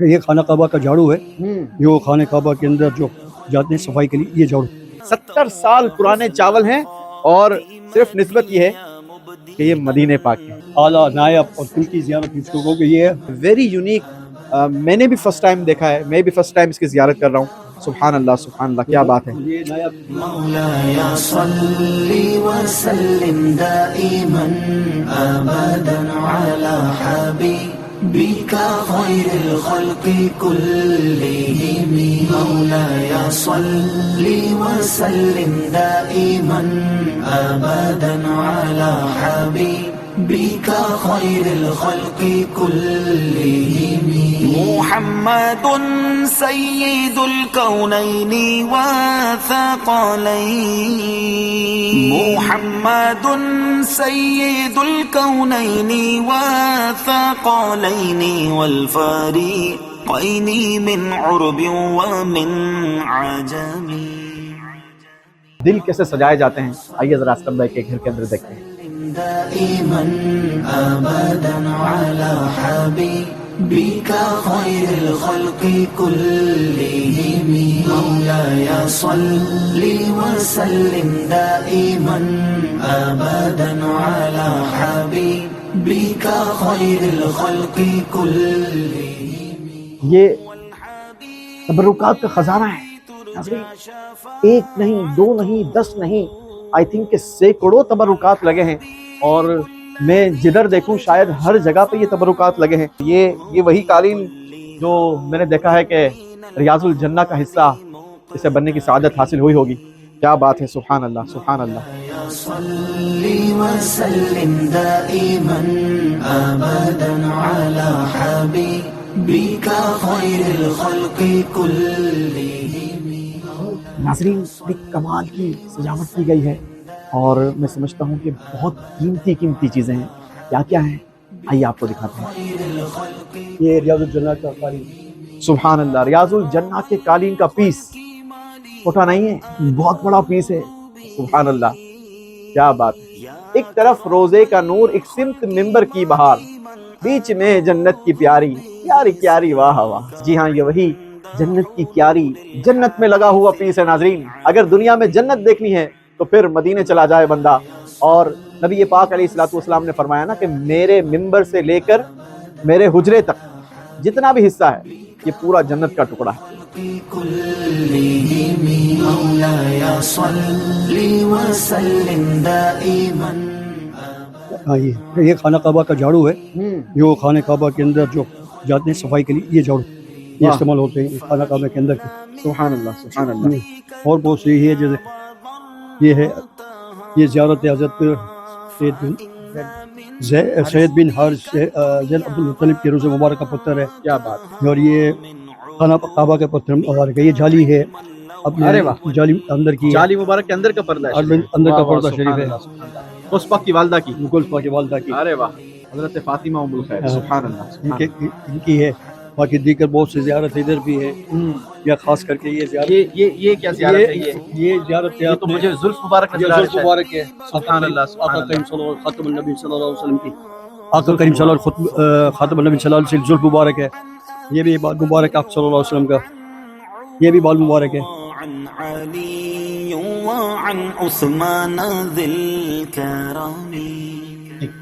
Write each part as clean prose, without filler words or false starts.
ये खाना काबा का झाड़ू है जो खाने काबा के अंदर जो जाते हैं सफाई के लिए, ये झाड़ू 70 साल पुराने चावल हैं और सिर्फ निस्बत ये है कि ये मदीने पाक है। आला नायब और किनकी ज़ियारत इसको कहो कि ये है। वेरी यूनिक, मैंने भी फर्स्ट टाइम देखा है, मैं भी फर्स्ट टाइम इसकी ज़ियारत कर रहा हूँ। सुभान अल्लाह, क्या बात है। ये नायब मौलाया सल्ली व सल्लिम दाइमन अबदन अला हबीबिका खैरिल खल्क़ि कुल्लिहिम। मौलाया सल्ली व सल्लिम दाइमन अबदन अला हबीबिका खैरिल खल्क़ि कुल्लिहिम। मुहम्मदुन सय्यिदुल कौनैनि व थक़लैन। मुहम्मदुन सय्यिदुल कौनैनि व थक़लैन वल फ़रीक़ैनि मिन उर्बिन व मिन अजमी। दिल कैसे सजाए जाते हैं, आइए जरा अस्लम भाई के घर के अंदर देखते हैं। दाइमन अबदन अला हबीबिका खैरिल खल्क़ि कुल्लिहिम। मौलाया सल्ली व सल्लिम दाइमन अबदन अला हबीबिका खैरिल खल्क़ि कुल्लिहिम। ये तबरुकात का खजाना है, एक नहीं, दो नहीं, 10 नहीं, आई थिंक कि सैकड़ों तबरुकात लगे हैं और मैं जिधर देखूं शायद हर जगह पे ये तबरुकात लगे हैं। ये वही कालीन जो मैंने देखा है कि रियाजुल जन्ना का हिस्सा इसे बनने की सआदत हासिल हुई होगी। क्या बात है, सुभान अल्लाह, सुभान अल्लाह। सल्ली व सल्लिम दाइमन अबदन अला हबीबिका खैरिल खल्क़ि कुल्लिहिम। नाज़रीन, बड़ी कमाल की सजावट की गई है और मैं समझता हूँ कि बहुत कीमती चीज़ें हैं। क्या क्या हैं, आइए आपको दिखाते हैं। ये रियाजुल जन्नत का कालीन। सुभान अल्लाह, रियाजुल जन्ना के कालीन का पीस छोटा नहीं है, बहुत बड़ा पीस है। सुभान अल्लाह, क्या बात है। एक तरफ रोजे का नूर, एक सिमत मिंबर की बहार, बीच में जन्नत की प्यारी प्यारी क्यारी, वाह वाह। जी हाँ, ये वही जन्नत की क्यारी, जन्नत में लगा हुआ पीस है। नाजरीन, अगर दुनिया में जन्नत देखनी है तो फिर मदीने चला जाए बंदा। और नबी पाक अलैहिस्सलातु वस्सलाम ने फरमाया ना कि मेरे मिंबर से लेकर मेरे हुजरे तक जितना भी हिस्सा है ये पूरा जन्नत का टुकड़ा है। हाँ, ये खाना काबा का झाड़ू है जो खाने काबा के अंदर जो जाते हैं सफाई के लिए, ये झाड़ू ये इस्तेमाल होते हैं खाना काबा के अंदर के। सुभान अल्लाह, सुभान अल्लाह। और बहुत सी है, जैसे ये है, ये ज़ियारत हज़रत सैयद बिन हारिस ज़ैन अब्दुल मुत्तलिब के रोज़े मुबारक का पत्थर है। क्या बात है। और ये खाना काबा के पत्थर मुबारक है। ये जाली है, अपने अरे वाह, जाली अंदर की है, जाली मुबारक के अंदर का पर्दा है, अंदर का पर्दा शरीफ है, उस पाक की वालदा की। गुल्फा के वालदा की। अरे वाह, हजरत फातिमा उम्मुल खैर। सुभान अल्लाह। इनकी है। बाकी दीगर बहुत सी ज़ियारत इधर भी है, या खास करके ये ज़ियारत, ये क्या ज़ियारत है? ये ज़ियारत है, ये तो मुझे जुल्फ मुबारक नजर आ रहा है। मुबारक है। सुभान अल्लाह, आका करीम खातमुन नबी सल्लल्लाहु अलैहि वसल्लम की, आका करीम खातमुन नबी सल्लल्लाहु अलैहि वसल्लम जुल्फ मुबारक है। ये भी बाल मुबारक आप सल्लल्लाहु अलैहि वसल्लम का, ये भी बाल मुबारक है।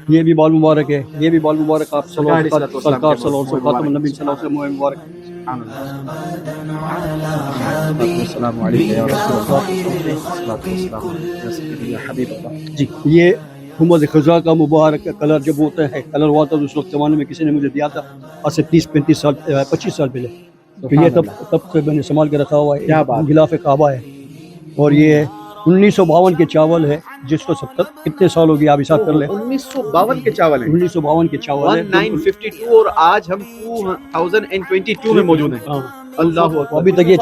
ये भी बाल मुबारक है, ये भी बाल मुबारक आप सरकार सल्लल्लाहु अलैहि वसल्लम खातमुन नबी सल्लल्लाहु अलैहि वसल्लम मुबारक। जी, ये हुमद खज़ा का मुबारक कलर जब होता है, कलर हुआ था उस वक्त ज़माने में किसी ने मुझे दिया था, आज से 30-35 साल 25 साल पहले। तो ये तब से मैंने संभाल के रखा हुआ है। क्या बात, गिलाफ काबा है। और ये 1952 के चावल है, जिसको 70 कितने साल हो गए आप हिसाब कर लें। 1952 के चावल हैं। 1952 के चावल है, 1952, और आज हम 2022 में मौजूद हैं। अल्लाह, अभी तक ये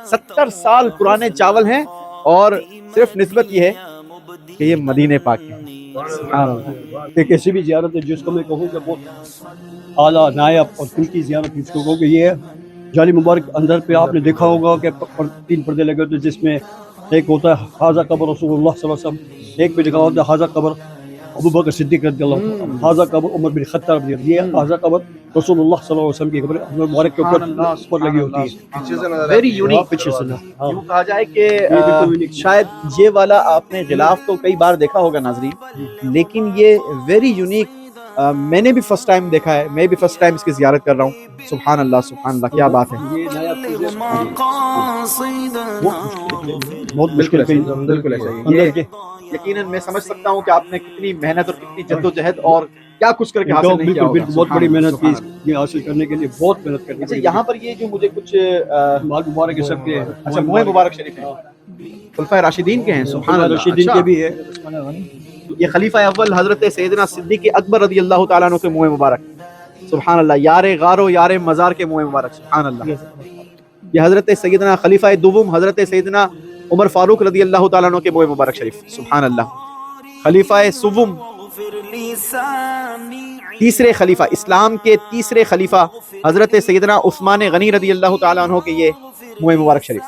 70 साल पुराने चावल हैं और सिर्फ निस्बत ये है कि ये मदीने पाक है। एक ऐसी भी ज़ियारत है जिसको मैं कहूँ कि बहुत आला नायब और किनकी ज़ियारत जिसको कहूँ कि ये है जाली मुबारक। अंदर पे आपने देखा होगा कि 3 पर्दे लगे होते हैं, जिसमें एक होता है हाजा कब्र रसूलुल्लाह सल्लल्लाहु अलैहि वसल्लम, एक पे लिखा होता है हाजा कब्र ابو بکر صدیق رضی اللہ عنہ، حاضہ قبر عمر بن خطاب رضی اللہ عنہ، یہ حاضہ قبر رسول اللہ صلی اللہ علیہ وسلم کی قبر حضرت مبارک کے اوپر لگی ہوتی ہے. Very unique. پیچھے سے ہاں یوں کہا جائے کہ بالکل unique. شاید یہ والا آپ نے غلاف تو کئی بار دیکھا ہوگا ناظرین، لیکن یہ ویری یونیک. میں نے بھی فرسٹ ٹائم دیکھا ہے، میں بھی فرسٹ ٹائم اس کی زیارت کر رہا ہوں. سبحان اللہ سبحان اللہ، کیا بات ہے. یہ نیا چیز ہے. بہت بالکل ایسا ہی، بالکل بالکل ایسا ہی. اندر یہ کے یقیناً میں سمجھ سکتا ہوں کہ آپ نے کتنی محنت اور کتنی جدوجہد اور کیا کچھ کر کے حاصل نہیں کیا بالکل ہوگا. بالکل بہت بڑی سبحان محنت کی اللہ. یہ حاصل کرنے کے لیے، بہت محنت کرنی اچھا پڑی. یہاں پر یہ جو مجھے کچھ مال مبارک کے سب کے اچھا موئے مبارک شریف ہیں، خلفائے راشدین کے ہیں. سبحان اللہ. رشیدین اچھا، کے بھی ہے. یہ خلیفہ اول حضرت سیدنا صدیق اکبر رضی اللہ تعالیٰ عنہ کے موئے مبارک. سبحان اللہ. یار غار و یار مزار کے موئے مبارک. سبحان اللہ. یہ حضرت سیدنا خلیفہ دوم حضرت سیدنا عمر فاروق رضی اللہ تعالیٰ عنہ کے موئے مبارک شریف. سبحان اللہ. خلیفہ سوم، تیسرے خلیفہ، اسلام کے تیسرے خلیفہ حضرت سیدنا عثمان غنی رضی اللہ تعالیٰ عنہ کے یہ موئے مبارک شریف.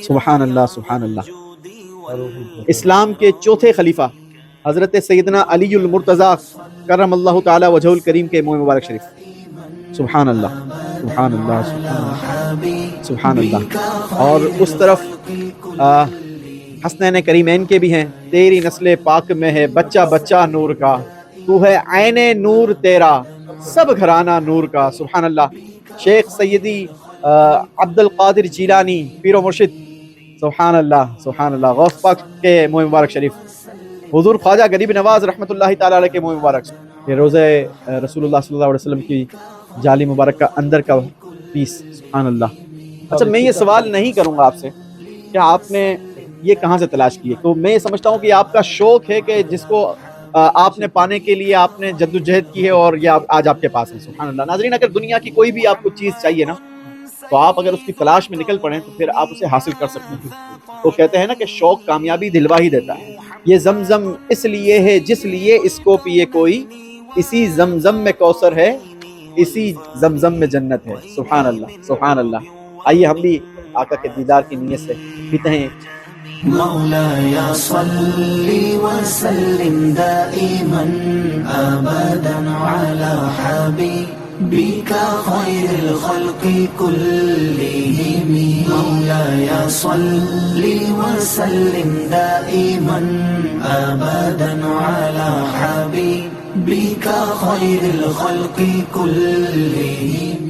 سبحان اللہ سبحان اللہ. اسلام کے چوتھے خلیفہ حضرت سیدنا علی المرتضیٰ کرم اللہ تعالی وجہ الکریم کے موئے مبارک شریف. سبحان اللہ سبحان اللہ سبحان اللہ. اور اس طرف حسنین کریمین کے بھی ہیں. تیری نسل پاک میں ہے بچہ بچہ نور کا، تو ہے عین نور تیرا سب گھرانہ نور کا. سبحان اللہ. شیخ سیدی عبد القادر جیلانی پیر و مرشد. سبحان اللہ سبحان اللہ. غوث پاک کے موئے مبارک شریف. حضور خواجہ غریب نواز رحمۃ اللہ تعالی علیہ کے موئے مبارک. یہ روزہ رسول اللہ صلی اللہ علیہ وسلم کی جالی مبارک کا اندر کا پیس. سبحان اللہ. اچھا میں یہ سوال نہیں کروں گا آپ سے کہ آپ نے یہ کہاں سے تلاش کیے، تو میں یہ سمجھتا ہوں کہ آپ کا شوق ہے کہ جس کو آپ نے پانے کے لیے آپ نے جدوجہد کی ہے اور یہ آج آپ کے پاس ہے. سبحان اللہ. ناظرین اگر دنیا کی کوئی بھی آپ کو چیز چاہیے نا، تو آپ اگر اس کی تلاش میں نکل پڑیں تو پھر آپ اسے حاصل کر سکتے ہیں. تو کہتے ہیں نا کہ شوق کامیابی دلوا ہی دیتا ہے. یہ زمزم اس لیے ہے جس لیے اس کو پیے کوئی، اسی زمزم میں کوثر ہے، اسی زمزم میں جنت ہے. سبحان اللہ سبحان اللہ. آئیے ہم بھی آقا کے دیدار کی نیت سے پیتے ہیں. مولاي صل وسلم دائما أبدا على حبيبك خير الخلق كلهم. مولاي صل وسلم دائما أبدا على حبيبك خير الخلق كلهم.